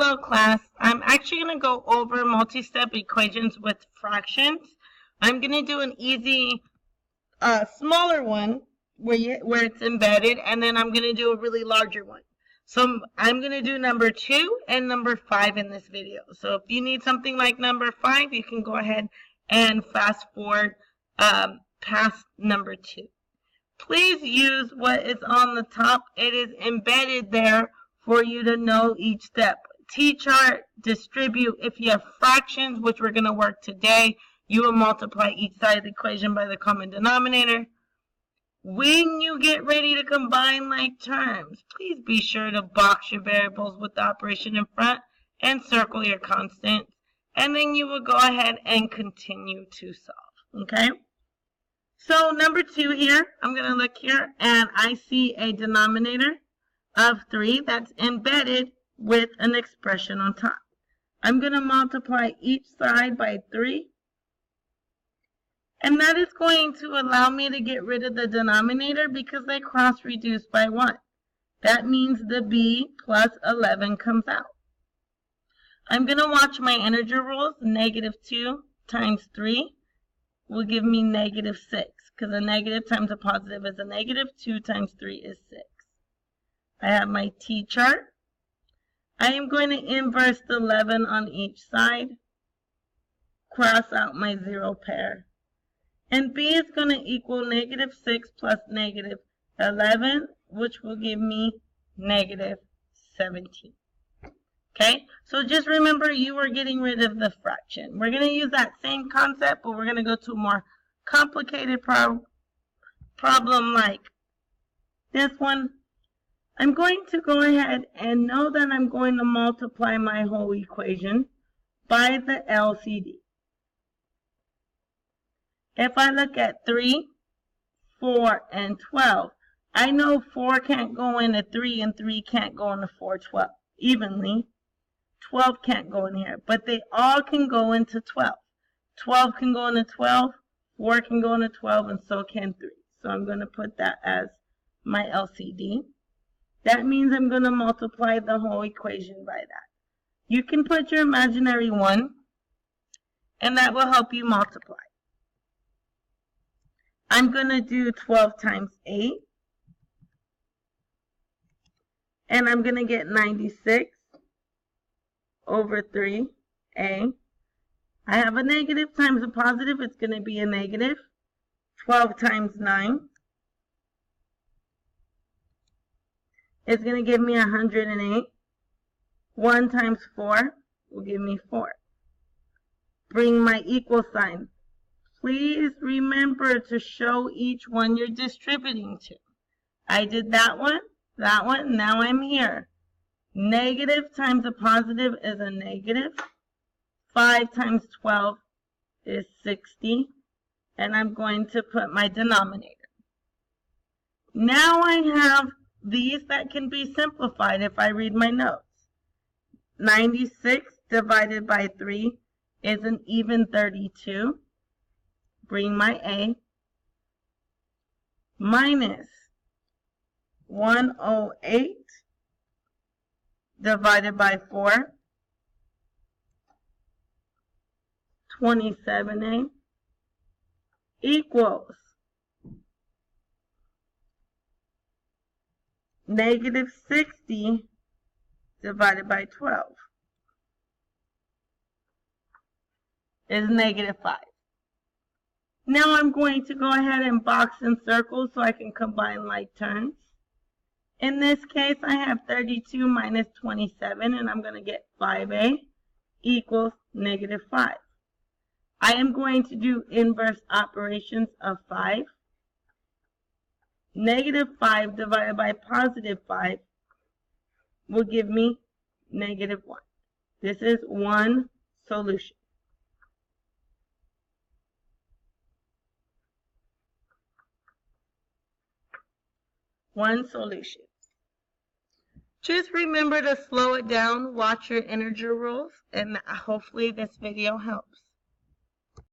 Hello class, I'm actually going to go over multi-step equations with fractions. I'm going to do an easy, smaller one where it's embedded, and then I'm going to do a really larger one. So I'm going to do number 2 and number 5 in this video. So if you need something like number 5, you can go ahead and fast forward past number 2. Please use what is on the top. It is embedded there for you to know each step. T-chart, distribute. If you have fractions, which we're going to work today, you will multiply each side of the equation by the common denominator. When you get ready to combine like terms, please be sure to box your variables with the operation in front and circle your constants. And then you will go ahead and continue to solve. Okay? So number 2 here, I'm going to look here and I see a denominator of 3 that's embedded with an expression on top. I'm going to multiply each side by 3. And that is going to allow me to get rid of the denominator because they cross-reduce by 1. That means the b plus 11 comes out. I'm going to watch my integer rules. Negative 2 times 3 will give me negative 6. Because a negative times a positive is a negative. 2 times 3 is 6. I have my t-chart. I am going to inverse the 11 on each side. Cross out my 0 pair. And b is going to equal negative 6 plus negative 11, which will give me negative 17. Okay, so just remember you are getting rid of the fraction. We're going to use that same concept, but we're going to go to a more complicated problem like this one. I'm going to go ahead and know that I'm going to multiply my whole equation by the LCD. If I look at 3, 4, and 12, I know 4 can't go into 3 and 3 can't go into 4 evenly. 12 can't go in here, but they all can go into 12. 12 can go into 12, 4 can go into 12, and so can 3. So I'm going to put that as my LCD. That means I'm going to multiply the whole equation by that. You can put your imaginary 1, and that will help you multiply. I'm going to do 12 times 8, and I'm going to get 96 over 3a. I have a negative times a positive. It's going to be a negative. 12 times 9 is going to give me 108. 1 times 4 will give me 4. Bring my equal sign. Please remember to show each one you're distributing to. I did that one, now I'm here. Negative times a positive is a negative. 5 times 12 is 60. And I'm going to put my denominator. Now I have these that can be simplified if I read my notes. 96 divided by 3 is an even 32. Bring my a. Minus 108 divided by 4. 27a equals negative 60 divided by 12 is negative 5. Now I'm going to go ahead and box and circle so I can combine like terms. In this case, I have 32 minus 27, and I'm going to get 5a equals negative 5. I am going to do inverse operations of 5. Negative 5 divided by positive 5 will give me negative 1. This is one solution. One solution. Just remember to slow it down, watch your integer rules, and hopefully this video helps.